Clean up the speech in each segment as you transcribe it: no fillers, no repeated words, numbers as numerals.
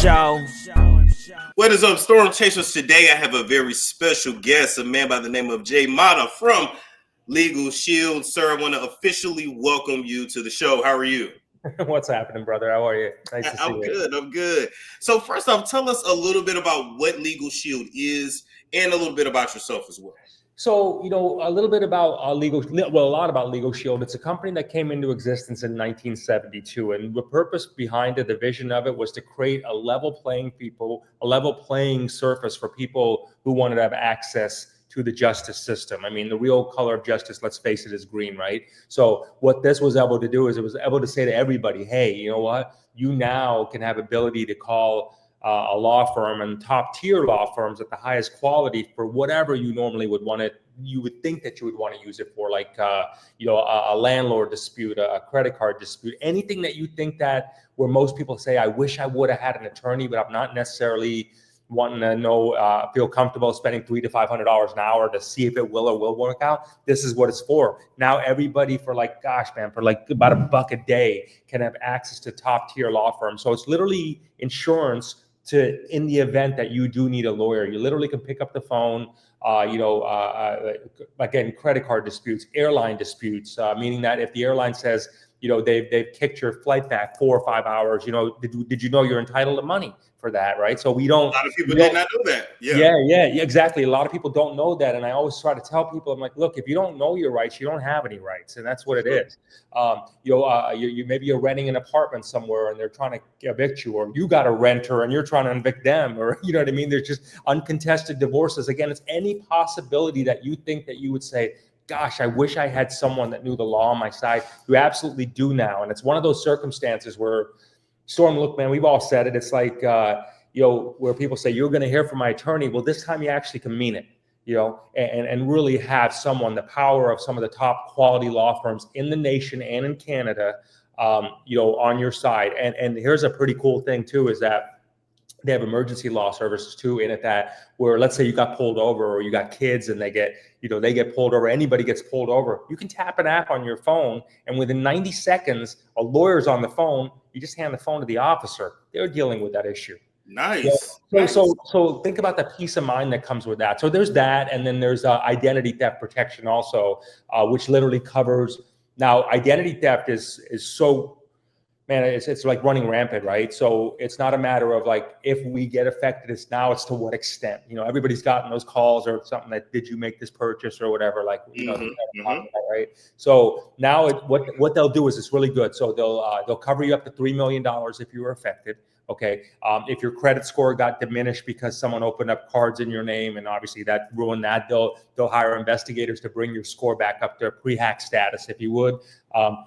Show. What is up, Storm Chasers? Today I have a very special guest, a man by the name of Jay Mata from LegalShield. Sir, I want to officially welcome you to the show. How are you? What's happening, brother? How are you? Nice to see you. I'm good. So first off, tell us a little bit about what LegalShield is and a little bit about yourself as well. So, a little bit about a lot about LegalShield. It's a company that came into existence in 1972, and the purpose behind it, the vision of it, was to create a level playing surface for people who wanted to have access to the justice system. I mean, the real color of justice, let's face it, is green, right? So what this was able to do is it was able to say to everybody, hey, you know what? You now can have ability to call a law firm and top tier law firms at the highest quality for whatever you normally would want it. You would think that you would want to use it for, like, a landlord dispute, a credit card dispute, anything that you think that where most people say, I wish I would have had an attorney, but I'm not necessarily wanting to feel comfortable spending $300 to $500 an hour to see if it will or will work out. This is what it's for. Now everybody for about $1 a day can have access to top tier law firms. So it's literally insurance in the event that you do need a lawyer. You literally can pick up the phone, again, credit card disputes, airline disputes, meaning that if the airline says, they've kicked your flight back 4 or 5 hours, did you know you're entitled to money for that, right? So a lot of people did not know that. Yeah, exactly. A lot of people don't know that. And I always try to tell people, I'm like, look, if you don't know your rights, you don't have any rights. And that's what it is. Maybe you're renting an apartment somewhere and they're trying to evict you, or you got a renter and you're trying to evict them, or you know what I mean? There's just uncontested divorces. Again, it's any possibility that you think that you would say, gosh, I wish I had someone that knew the law on my side. You absolutely do now. And it's one of those circumstances where, Storm, look, man, we've all said it. It's like, where people say, you're going to hear from my attorney. Well, this time you actually can mean it, and really have the power of some of the top quality law firms in the nation and in Canada, on your side. And here's a pretty cool thing too, is that they have emergency law services too in it, that where, let's say you got pulled over, or you got kids and they get pulled over, anybody gets pulled over, you can tap an app on your phone, and within 90 seconds, a lawyer's on the phone. You just hand the phone to the officer. They're dealing with that issue. Nice. So think about the peace of mind that comes with that. So there's that, and then there's identity theft protection also, which literally covers. Now, identity theft is so. Man, it's like running rampant, right? So it's not a matter of like, if we get affected, it's to what extent. Everybody's gotten those calls or something that, did you make this purchase or whatever, like, right? So now what they'll do is, it's really good. So they'll cover you up to $3 million if you were affected. Okay. If your credit score got diminished because someone opened up cards in your name, and obviously that ruined that, they'll hire investigators to bring your score back up to pre-hack status, if you would.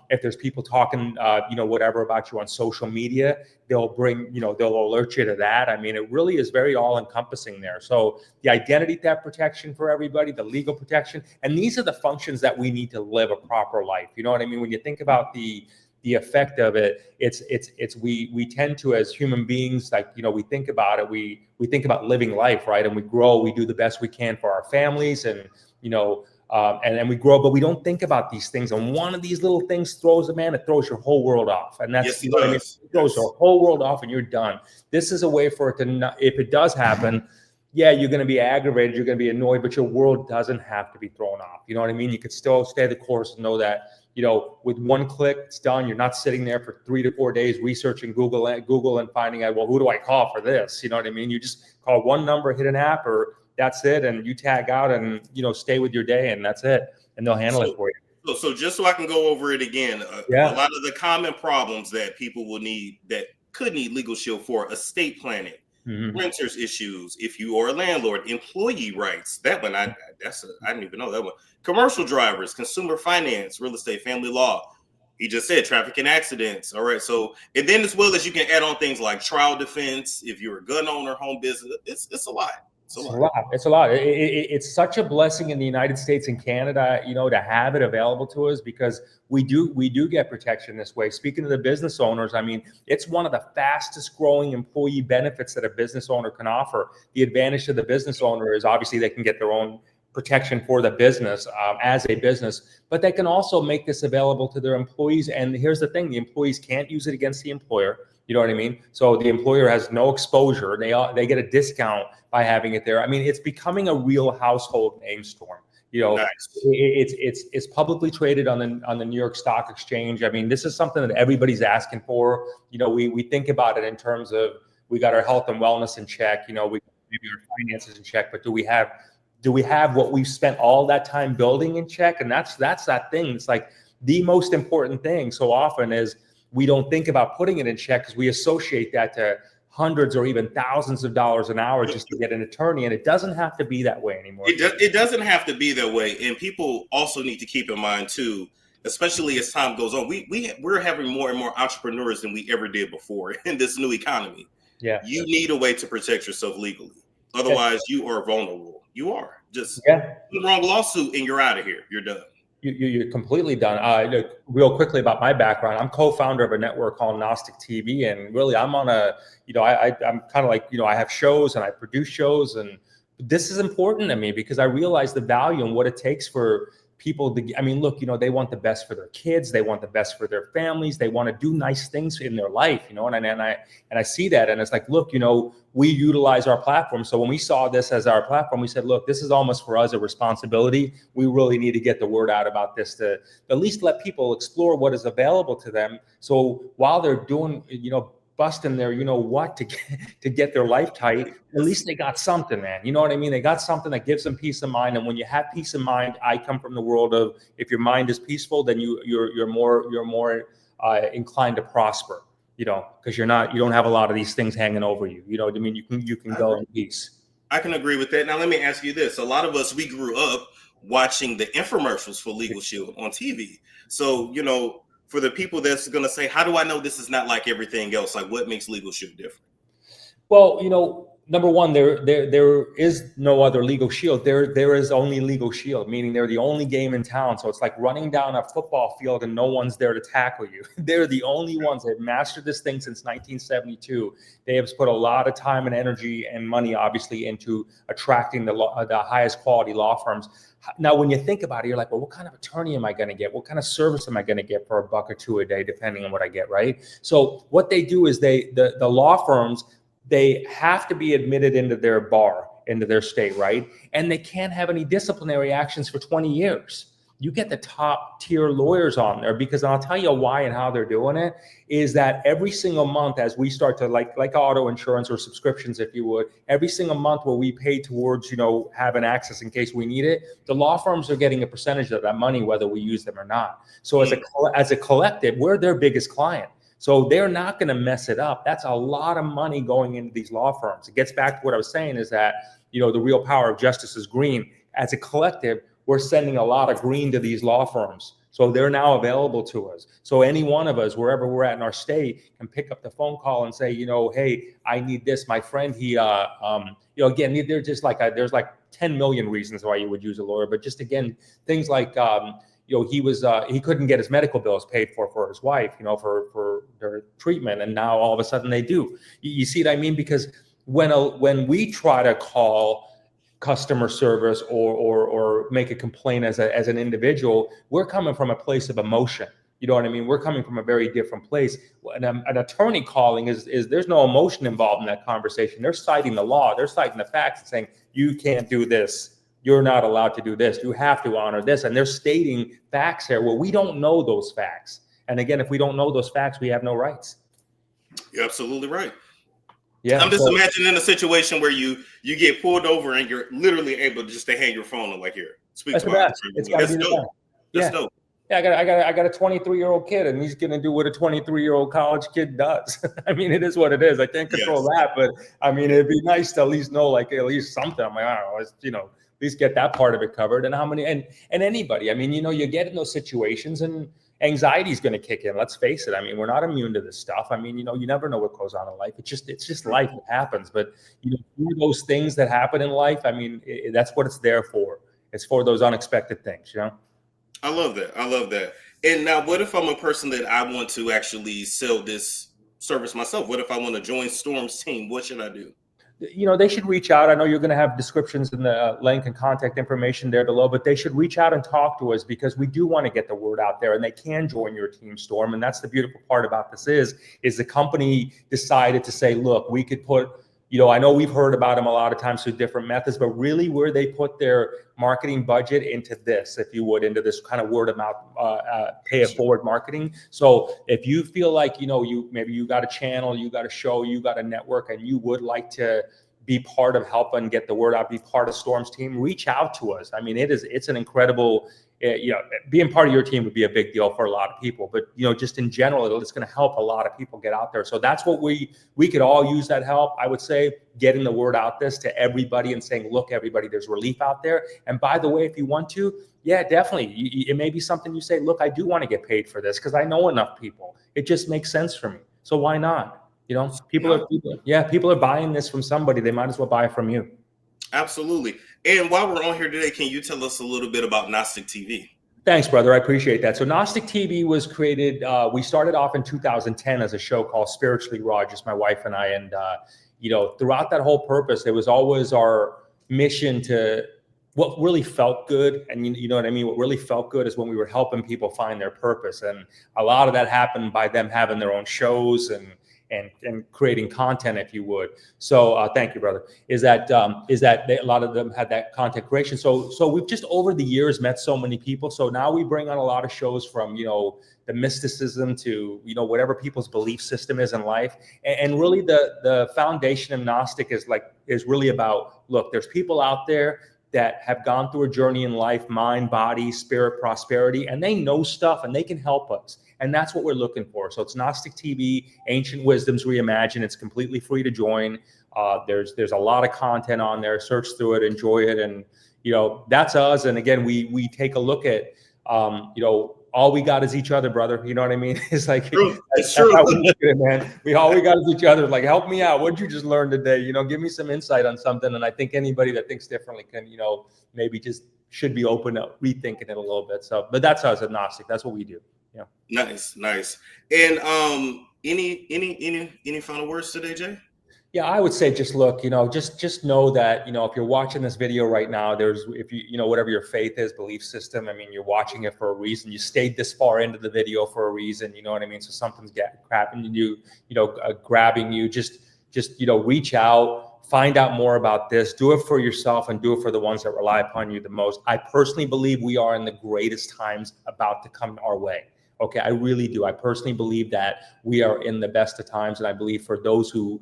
If there's people talking, whatever about you on social media, they'll alert you to that. I mean, it really is very all encompassing there. So the identity theft protection for everybody, the legal protection, and these are the functions that we need to live a proper life. You know what I mean? When you think about the effect of it, we tend to, as human beings, we think about it, we think about living life, right? And we grow, we do the best we can for our families, and and we grow, but we don't think about these things. And one of these little things throws your whole world off. And that's, yes, what I mean? It throws your whole world off and you're done. This is a way for it to not, if it does happen, yeah, you're going to be aggravated, you're going to be annoyed, but your world doesn't have to be thrown off. You know what I mean? You could still stay the course and know that, with one click, it's done. You're not sitting there for 3 to 4 days researching Google and finding out, well, who do I call for this? You know what I mean? You just call one number, hit an app, or that's it. And you tag out and, stay with your day, and that's it. And they'll handle it for you. So just so I can go over it again, a lot of the common problems that people will need, that could need LegalShield for: estate planning, renters issues, if you are a landlord, employee rights. That one, I didn't even know that one. Commercial drivers, consumer finance, real estate, family law. He just said traffic and accidents. All right. So, and then as well as you can add on things like trial defense, if you're a gun owner, home business, it's a lot. It's a lot. It's such a blessing in the United States and Canada, to have it available to us, because we do get protection this way. Speaking of the business owners, I mean, it's one of the fastest growing employee benefits that a business owner can offer. The advantage to the business owner is obviously they can get their own protection for the business as a business, but they can also make this available to their employees. And here's the thing: the employees can't use it against the employer. You know what I mean? So the employer has no exposure. They get a discount by having it there. I mean, it's becoming a real household name, Storm. You know, Nice. it's publicly traded on the New York Stock Exchange. I mean, this is something that everybody's asking for. You know, we think about it in terms of, we got our health and wellness in check. You know, we maybe our finances in check, but do we have what we've spent all that time building in check? And that's that thing. It's like the most important thing so often is we don't think about putting it in check because we associate that to hundreds or even thousands of dollars an hour just to get an attorney. And it doesn't have to be that way anymore. It doesn't have to be that way. And people also need to keep in mind too, especially as time goes on, we're having more and more entrepreneurs than we ever did before in this new economy. Yeah. You need a way to protect yourself legally. Otherwise, you are vulnerable. You are just the wrong lawsuit and you're out of here. You're done. You're completely done. Real quickly about my background, I'm co-founder of a network called Gnostic TV, and really I'm on a, I'm kind of like, I have shows and I produce shows, and this is important to me because I realize the value and what it takes for people to, I mean, look, they want the best for their kids, they want the best for their families, they want to do nice things in their life, and I see that, and it's like, look, we utilize our platform. So when we saw this as our platform, we said, look, this is almost for us a responsibility. We really need to get the word out about this to at least let people explore what is available to them. So while they're doing, busting their, to get their life tight, at least they got something, man. You know what I mean? They got something that gives them peace of mind. And when you have peace of mind, I come from the world of, if your mind is peaceful, then you're more inclined to prosper. Because you don't have a lot of these things hanging over you. You know what I mean? You can go in peace. I can agree with that. Now let me ask you this: a lot of us, we grew up watching the infomercials for LegalShield on TV. So for the people that's going to say, how do I know this is not like everything else? Like, what makes LegalShield different? Well, number one, there is no other LegalShield. There is only LegalShield, meaning they're the only game in town. So it's like running down a football field and no one's there to tackle you. They're the only ones that have mastered this thing since 1972. They have put a lot of time and energy and money, obviously, into attracting the highest quality law firms. Now, when you think about it, you're like, well, what kind of attorney am I going to get? What kind of service am I going to get for $1 or $2 a day, depending on what I get, right? So what they do is the law firms, they have to be admitted into their bar, into their state, right? And they can't have any disciplinary actions for 20 years. You get the top tier lawyers on there, because I'll tell you why and how they're doing it is that every single month, as we start to like auto insurance or subscriptions, if you would, every single month where we pay towards, having access in case we need it, the law firms are getting a percentage of that money, whether we use them or not. So as a collective, we're their biggest client. So they're not going to mess it up. That's a lot of money going into these law firms. It gets back to what I was saying is that, the real power of justice is green. As a collective, we're sending a lot of green to these law firms. So they're now available to us. So any one of us, wherever we're at in our state, can pick up the phone call and say, hey, I need this. My friend, he, again, they're just like, there's like 10 million reasons why you would use a lawyer. But just again, things like, he couldn't get his medical bills paid for his wife, for their treatment. And now all of a sudden they do. You see what I mean? Because when we try to call customer service or make a complaint as an individual, we're coming from a place of emotion. You know what I mean? We're coming from a very different place. An attorney calling is there's no emotion involved in that conversation. They're citing the law. They're citing the facts and saying, you can't do this. You're not allowed to do this. You have to honor this. And they're stating facts here. Well, we don't know those facts. And again, if we don't know those facts, we have no rights. You're absolutely right. Yeah. I'm just imagining a situation where you get pulled over and you're literally able just to hand your phone like, here, speak to my attorney. That's dope. That's dope. Yeah, I got a 23-year-old kid, and he's gonna do what a 23-year-old college kid does. I mean, it is what it is. I can't control that, but I mean, it'd be nice to at least know, like, at least something. I'm like, I don't know, at least get that part of it covered. And how many and anybody, I mean, you get in those situations and anxiety is going to kick in. Let's face it. I mean, we're not immune to this stuff. I mean, you never know what goes on in life. It's just life. It happens. But those things that happen in life, I mean, that's what it's there for. It's for those unexpected things. I love that. And now, what if I'm a person that I want to actually sell this service myself? What if I want to join Storm's team? What should I do? they should reach out. I know you're going to have descriptions in the link and contact information there below, but they should reach out and talk to us because we do want to get the word out there, and they can join your team, Storm. And that's the beautiful part about this is the company decided to say, look, we could put, I know we've heard about them a lot of times through different methods, but really where they put their marketing budget into this, if you would, into this kind of word of mouth, pay it forward marketing. So if you feel like, maybe you got a channel, you got a show, you got a network, and you would like to be part of helping get the word out, be part of Storm's team, reach out to us. I mean, it's an incredible, being part of your team would be a big deal for a lot of people, but just in general, it's going to help a lot of people get out there. So that's what we could all use that help. I would say getting the word out this to everybody and saying, look, everybody, there's relief out there. And by the way, if you want to, yeah, definitely. It may be something you say, look, I do want to get paid for this because I know enough people. It just makes sense for me. So why not? People are buying this from somebody. They might as well buy it from you. Absolutely. And while we're on here today, can you tell us a little bit about Gnostic TV? Thanks, brother. I appreciate that. So Gnostic TV was created, we started off in 2010 as a show called Spiritually Raw, just my wife and I. And, throughout that whole purpose, it was always our mission to what really felt good. And you know what I mean? What really felt good is when we were helping people find their purpose. And a lot of that happened by them having their own shows and creating content, if you would. So thank you, brother. Is that a lot of them had that content creation. So we've just over the years met so many people. So now we bring on a lot of shows from, the mysticism to, whatever people's belief system is in life. And really the foundation of Gnostic is really about, look, there's people out there that have gone through a journey in life, mind, body, spirit, prosperity, and they know stuff and they can help us. And that's what we're looking for. So it's Gnostic TV, Ancient Wisdoms Reimagined. It's completely free to join. There's a lot of content on there. Search through it, enjoy it. And, that's us. And again, we take a look at, all we got is each other, brother. You know what I mean? It's like, it's true. How we look at it, man. All we got is each other. Like, help me out. What'd you just learn today? Give me some insight on something. And I think anybody that thinks differently can, maybe just should be open to rethinking it a little bit. So, but that's us at Gnostic. That's what we do. Yeah. Nice. And any final words today, Jay? Yeah, I would say just look, just know that, if you're watching this video right now, if you, whatever your faith is, belief system, I mean, you're watching it for a reason. You stayed this far into the video for a reason, you know what I mean? So something's grabbing you, grabbing you, just reach out, find out more about this, do it for yourself and do it for the ones that rely upon you the most. I personally believe we are in the greatest times about to come our way. Okay, I really do. I personally believe that we are in the best of times. And I believe for those who,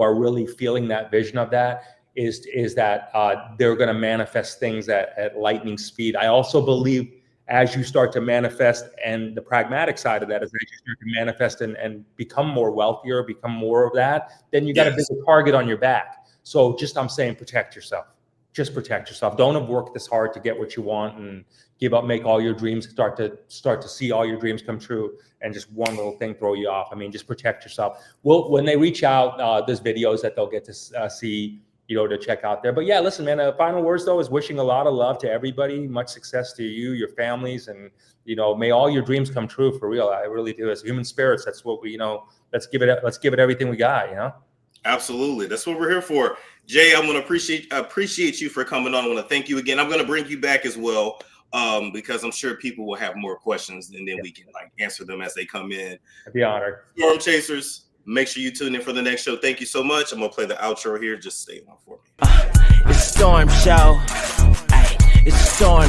are really feeling that vision of that is that they're going to manifest things at lightning speed. I also believe as you start to manifest, and the pragmatic side of that is as you start to manifest and become more wealthier, become more of that, then you got a bigger target on your back. So I'm saying protect yourself. Just protect yourself. Don't have worked this hard to get what you want and give up, make all your dreams, start to see all your dreams come true, and just one little thing throw you off. I mean, just protect yourself. Well, when they reach out, there's videos that they'll get to see, to check out there. But yeah, listen, man, final words though is wishing a lot of love to everybody, much success to you, your families, and, may all your dreams come true for real. I really do. As human spirits, that's what we, let's give it everything we got, Absolutely. That's what we're here for. Jay, I'm going to appreciate you for coming on. I want to thank you again. I'm going to bring you back as well, because I'm sure people will have more questions and then we can answer them as they come in. I'd be honored. Storm Chasers, make sure you tune in for the next show. Thank you so much. I'm going to play the outro here. Just stay on for me. It's Storm Show. It's Storm.